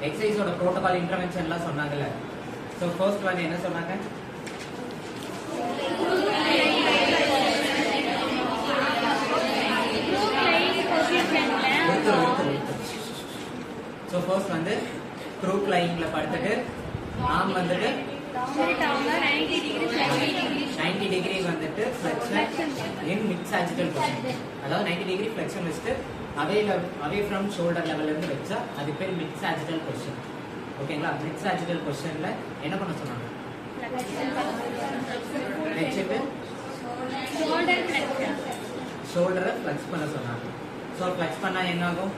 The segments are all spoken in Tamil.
எக்ஸசைஸோட ப்ரோட்டோகால் இன்டர்வென்ஷன்லாம் சொன்னாங்கல்ல. ஸோ ஃபர்ஸ்ட் ஒன் என்ன சொன்னாங்க? ஸோ ஃபர்ஸ்ட் வந்து க்ரூக் லைன்ல படுத்துட்டு ஆம் வந்துட்டு 90 டிகிரி வந்துட்டு flexion in mid sagittal position. அதாவது 90 டிகிரி ஃப்ளெக்ஷன் வச்சுட்டு அவே ஃப்ரம் ஷோல்டர் லெவல்ல இருந்து வச்சா அது பேர் மிட் சாஜிட்டல் பொசிஷன். ஓகேங்களா? மிட் சாஜிட்டல் பொசிஷன்ல என்ன பண்ண சொன்னாங்க? வச்சுட்டு ஷோல்டரை ஃப்ளெக்ஸ் பண்ண சொன்னாங்க. ஸோ ஃப்ளெக்ஸ் பண்ணா என்ன ஆகும்?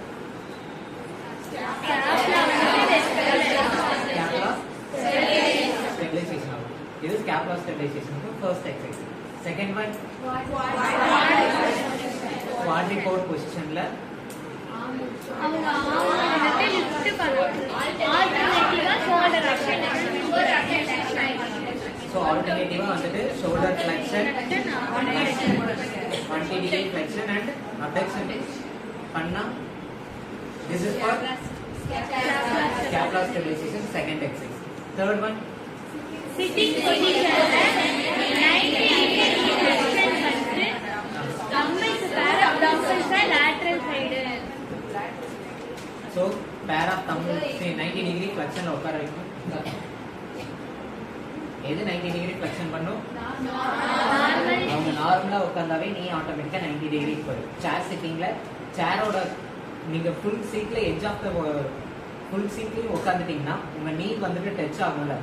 ஸ்டெபிலைசேஷன் ஆகும். இது ஸ்கேப்புலா ஸ்டெபிலைசேஷனுக்கு first exercise. Second one quadruped பொசிஷன்ல ஸோ ஆல்டர்னேட்டிவா வந்துட்டு shoulder flexion 20 degree flexion and abduction பண்ணா this is for scapula stabilization. Second exercise. Third one sitting position 90 degree flexion வந்து dumbbells pair of dumbbells lateral side. So pair of dumbbells 90 degree flexion ல உட்கார வைக்கணும். எது 90 டிகிரி ஃப்ளெக்ஷன் பண்ணும்? அவங்க நார்மலா உட்கார்ந்தாவே நீ ஆட்டோமேட்டிக்கா 90 டிகிரி போயிடும். சேர் சிட்டிங்ல சேரோட நீங்க ஃபுல் சீட்ல எட்ஜ் ஆஃப் த ஃபுல் சீட்லயும் உட்காந்துட்டீங்கன்னா உங்க நீ வந்துட்டு டச் ஆகும்ல,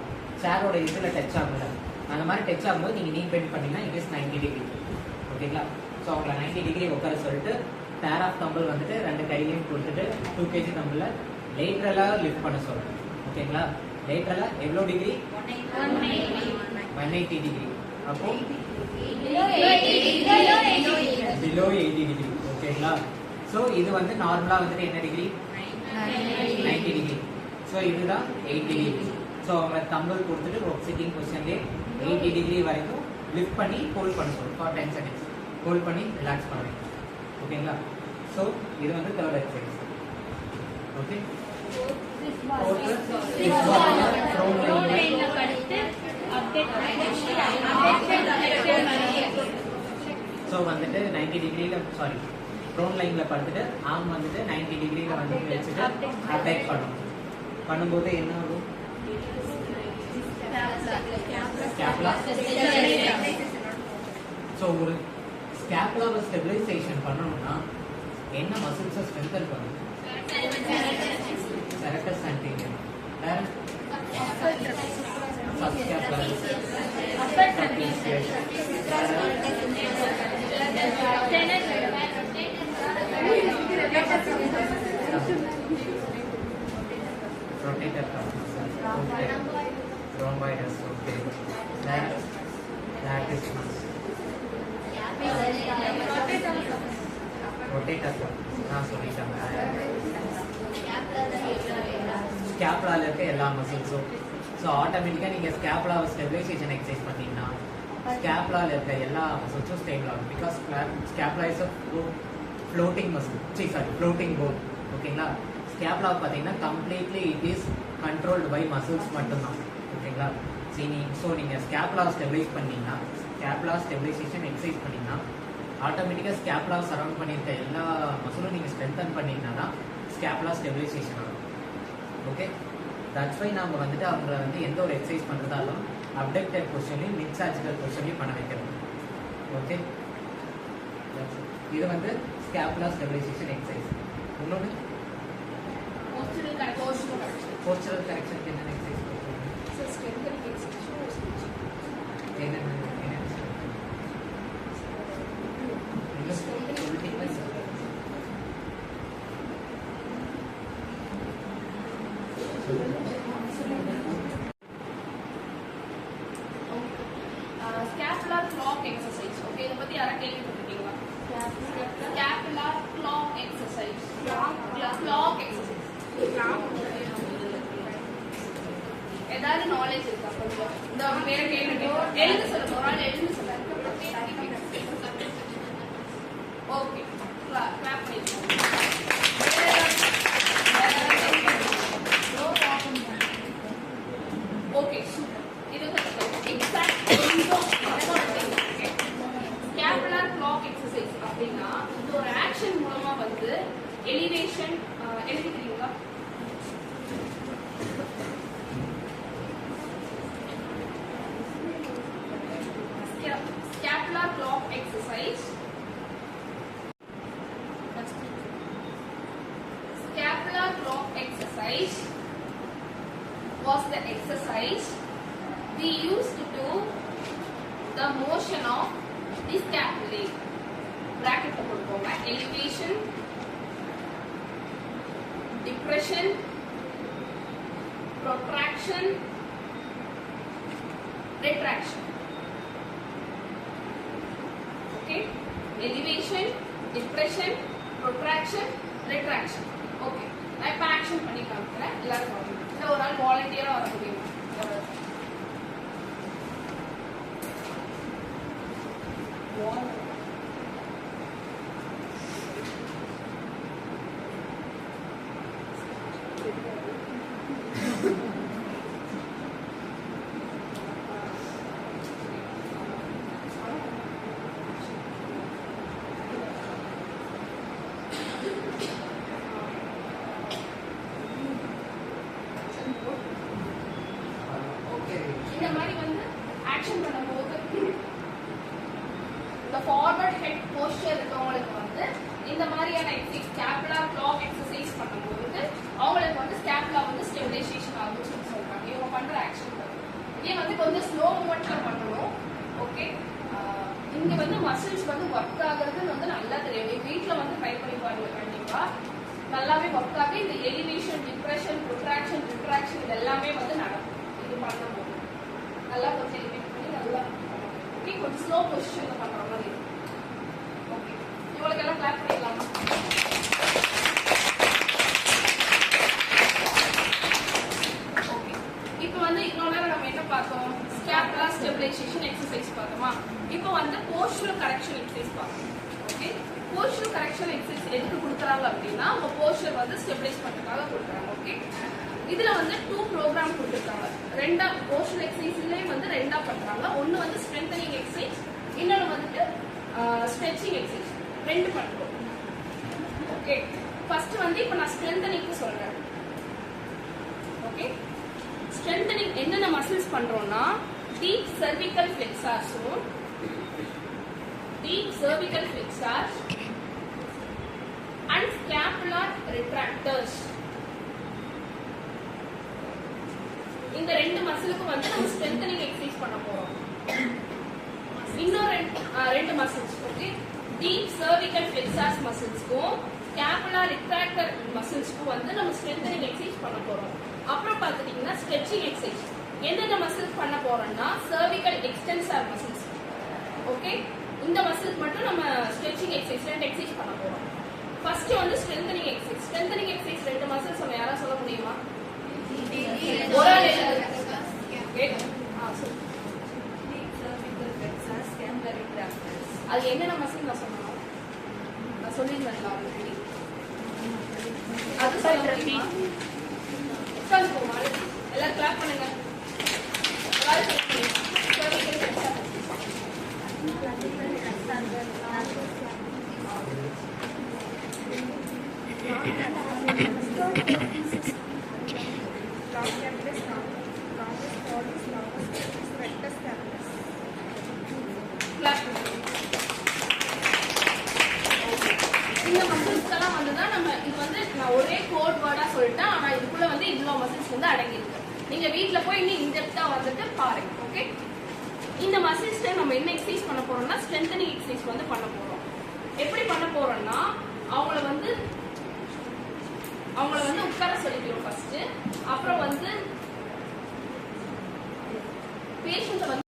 சேரோட இதுல டச் ஆகும்ல, அந்த மாதிரி டச் ஆகும்போது நீங்க நீ பெண்ட் பண்ணீங்கன்னா இட் இஸ் 90 டிகிரி. ஓகேங்களா? ஸோ அவங்கள 90 டிகிரி உட்கார சொல்லிட்டு பேர் ஆஃப் தம்பிள் வந்துட்டு 2 கையிலையும் கொடுத்துட்டு 2 kg தம்பிள் லேட்ரலா லிஃப்ட் பண்ண சொல்றேன். ஓகேங்களா? லேட்ரலா எவ்வளோ டிகிரி? 180 டிகிரி. அப்போ பிலோ 80 டிகிரி. ஓகேங்களா? ஸோ இது வந்து நார்மலா வந்துட்டு என்ன டிகிரி? 90 டிகிரி. ஸோ இதுதான் 80 டிகிரி. ஸோ அவங்க தம்பிள் கொடுத்துட்டு ஒரு சிட்டிங் பொசிஷன்லேயே 80 டிகிரி வரைக்கும் லிஃப்ட் பண்ணி ஹோல்ட் பண்ண சொல்லுவோம் ஃபார் 10 செகண்ட்ஸ். ஹோல்ட் பண்ணி ரிலாக்ஸ் பண்ண வைக்கும். ஓகேங்களா? ஸோ இது வந்து தேர்ட் எக்ஸசைஸ். ஓகே, ஸோ வந்துட்டு 90 டிகிரியில சாரி ப்ரோன் லைன்ல படுத்துட்டு ஆர்ம் வந்துட்டு 90 டிகிரியில வந்து வச்சுட்டு அட்டாக் பண்ணும்போது என்ன ஆகும்? ஸ்கேப்புலா. ஸோ ஒரு ஸ்கேப்புலாவை ஸ்டெபிலைசேஷன் பண்ணணும்னா என்ன மசில்ஸை ஸ்ட்ரென்தன் பண்ணணும்? செரட்டஸ் ஆன்டீரியர், வேற சப்ஸ்கேப்புலரிஸ், trapezius, rotator cuff muscle, okay, rhomboids, okay, lattice muscle, rotator cuff நான் சொல்லிட்டேன். ஸ்கேப்புலால இருக்க எல்லா மசில்ஸும். ஸோ ஆட்டோமேட்டிக்காக நீங்கள் ஸ்கேப்புலாவை ஸ்டெபிலைசேஷன் எக்ஸசைஸ் பண்ணீங்கன்னா ஸ்கேப்புலால இருக்க எல்லா மசில்ஸும் ஸ்டேபிள் ஆகும். Because scapula is a floating muscle, floating bone. ஓகேங்களா? ஸ்கேப்புலா பார்த்தீங்கன்னா completely it is controlled by muscles மட்டும்தான். ஓகேங்களா? ஸோ நீங்கள் ஸ்கேப்புலா ஸ்டெபிலைஸ் பண்ணீங்கன்னா ஸ்கேப்புலா ஸ்டெபிலைசேஷன் எக்ஸசைஸ் பண்ணீங்கன்னா ஆட்டோமேட்டிக்காக ஸ்கேப்புலா சரௌண்ட் பண்ணியிருக்க எல்லா மசிலும் நீங்கள் ஸ்ட்ரென்தன் பண்ணீங்கன்னா தான் ஸ்கேப்புலா ஸ்டெபிலைசேஷன் ஆகும். ஓகே, தட்ஸ் வை நம்ம வந்துட்டு அவங்கள வந்து எந்த ஒரு எக்ஸசைஸ் பண்ணுறதாலும் அப்டக்டட் பொசிஷன்லையும் மிட் சாஜிட்டல் பொசிஷன்லையும் பண்ண வைக்கிறோம். ஓகே, இது வந்து ஸ்கேப்புலா ஸ்டெபிலைசேஷன் எக்ஸசைஸ். இன்னொன்று போஸ்டரல் கரெக்ஷனுக்கு என்னென்ன எக்ஸசைஸ் என்னென்ன scapular clock exercise. Okay, இத பத்தி யாரா கேள்விப்பட்டிருக்கீங்களா? scapular clock exercise. clock exercise. ஏதாவது நாலேஜ் இருக்கா? கொஞ்சம் இந்த பேரை கேள்விப்பட்டிருக்கீங்களா? எழுந்து சொல்லுங்க, ஒரு ஆள் எழுந்து சொல்லுங்க. ஓகே, கிளாப் பண்ணிடுங்க. page was the exercise we used to do the motion of the scapulae. Bracket போடுவோங்க. Elevation, depression, protraction, retraction. Okay, elevation, depression, protraction, retraction. Okay, நான் இப்ப ஆக்ஷன் பண்ணி காமிக்கிறேன். எல்லாரும் பாருங்க. இல்ல ஒரு ஆள் வாலண்டியரா வர முடியுமா? இந்த மாதிரி வந்து ஆக்ஷன் பண்ணும்போது இந்த ஃபார்வர்ட் ஹெட் போஸ்டர் இருக்கவங்களுக்கு வந்து இந்த மாதிரியான எக்ஸசைஸ் ஸ்கேப்புலா கிளாக் எக்ஸசைஸ் பண்ணும்போது அவங்களுக்கு வந்து ஸ்கேப்புலா வந்து ஸ்டெபிலைசேஷன் ஆகும்னு சொல்றாங்க. இவங்க பண்ற ஆக்ஷன் இதே வந்து கொஞ்சம் ஸ்லோ மூமெண்ட்ல பண்ணணும். ஓகே, இங்க வந்து மசில்ஸ் வந்து ஒர்க் ஆகுறதுன்னு வந்து நல்லா தெரியும். வீட்டுல வந்து ட்ரை பண்ணி பாருங்க, கண்டிப்பா நல்லாவே ஒர்க் ஆகி இந்த எலிவேஷன், டிப்ரெஷன், ப்ரொட்ராக்ஷன், ரிட்ராக்ஷன் இது எல்லாமே வந்து நடக்கும். இது பண்ணும்போது நல்லா கொஞ்சம் எலிவேட் பண்ணி நல்லா ஓகே, கொஞ்சம் ஸ்லோ பொசிஷன்ல பண்ற மாதிரி இருக்கும். ஓகே, இவங்களுக்கு எல்லாம் கிளாப் பண்ணிடலாமா? ஓகே, இப்போ வந்து இவ்வளவு நேரம் நம்ம என்ன பார்த்தோம்? ஸ்கேப்புலா ஸ்டெபிலைசேஷன் எக்ஸசைஸ் பார்த்தோமா? இப்போ வந்து போஸ்டரல் கரெக்ஷன் எக்ஸசைஸ் பார்த்தோம். ஓகே, போஸ்டரல் கரெக்ஷன் எக்ஸசைஸ் எதுக்கு கொடுக்குறாங்க அப்படின்னா உங்க போஸ்டர் வந்து ஸ்டெபிலைஸ் பண்றதுக்காக கொடுக்குறாங்க. ஓகே, இதுல வந்து 2 ப்ரோக்ராம் கொடுத்துருக்காங்க. ரெண்டா போஸ்டர் எக்ஸசைஸ்லயே வந்து ரெண்டா பண்றாங்க. ஒன்னு வந்து ஸ்ட்ரென்தனிங் எக்ஸசைஸ், இன்னொன்னு வந்துட்டு ஸ்ட்ரெச்சிங் எக்ஸசைஸ். ரெண்டு பண்றோம். ஓகே, ஃபர்ஸ்ட் வந்து இப்போ நான் ஸ்ட்ரென்தனிங்க்கு சொல்றேன். ஓகே, ஸ்ட்ரென்தனிங் என்னென்ன மசில்ஸ் பண்றோம்னா deep cervical flexors, deep cervical flexors and scapular retractors. இந்த ரெண்டு மசிலுக்கு வந்து நம்ம ஸ்ட்ரென்தனிங் எக்ஸசைஸ் பண்ண போறோம். இன்னும் ரெண்டு muscles. Okay, deep cervical flexors மசில்ஸ்க்கும் scapular retractor மசில்ஸ்க்கும் வந்து நம்ம ஸ்ட்ரென்தனிங் எக்ஸசைஸ் பண்ண போறோம். அப்புறம் பார்த்துட்டீங்கன்னா ஸ்ட்ரெச்சிங் எக்ஸசைஸ் என்னென்ன மசில்ஸ் பண்ண போறோம்னா cervical extensor மசில்ஸ். ஓகே, இந்த மசில்ஸ் மட்டும் நம்ம ஸ்ட்ரெச்சிங் எக்ஸசைஸ் ரெண்டு எக்ஸசைஸ் பண்ண போறோம். ஃபர்ஸ்ட் வந்து ஸ்ட்ரென்தனிங் எக்ஸசைஸ். ஸ்ட்ரென்தனிங் எக்ஸசைஸ் ரெண்டு மசில்ஸ் நம்ம யாரா சொல்ல முடியுமா? ஒரு ஆள் அது என்னென்ன மசில் நான் சொன்னோம்? நான் சொல்லியிருந்தேன் ஆல்ரெடி. அது சொல்லுங்க. உட்காந்து போமா, எல்லாரும் கிளாப் பண்ணுங்க. இந்த மசில்ஸ்க்கெல்லாம் வந்துதான் நம்ம இது வந்து நான் ஒரே கோட் வேர்டா சொல்லிட்டேன். ஆனா இதுக்குள்ள வந்து இவ்வளவு மசில்ஸ் வந்து அடங்கி இருக்கு. நீங்க வீட்டுல போய் இன்னும் இன்டெப்தா வந்துட்டு பாருங்க. ஓகே, இந்த மசில்ஸ்ல நம்ம என்ன எக்ஸசைஸ் பண்ண போறோம்னா ஸ்ட்ரென்தனிங் எக்ஸசைஸ் வந்து பண்ண போறோம். எப்படி பண்ண போறோம்னா அவங்கள வந்து உட்கார சொல்லிக்கிறோம் ஃபர்ஸ்ட். அப்புறம் வந்து பேஷண்ட்டை வந்து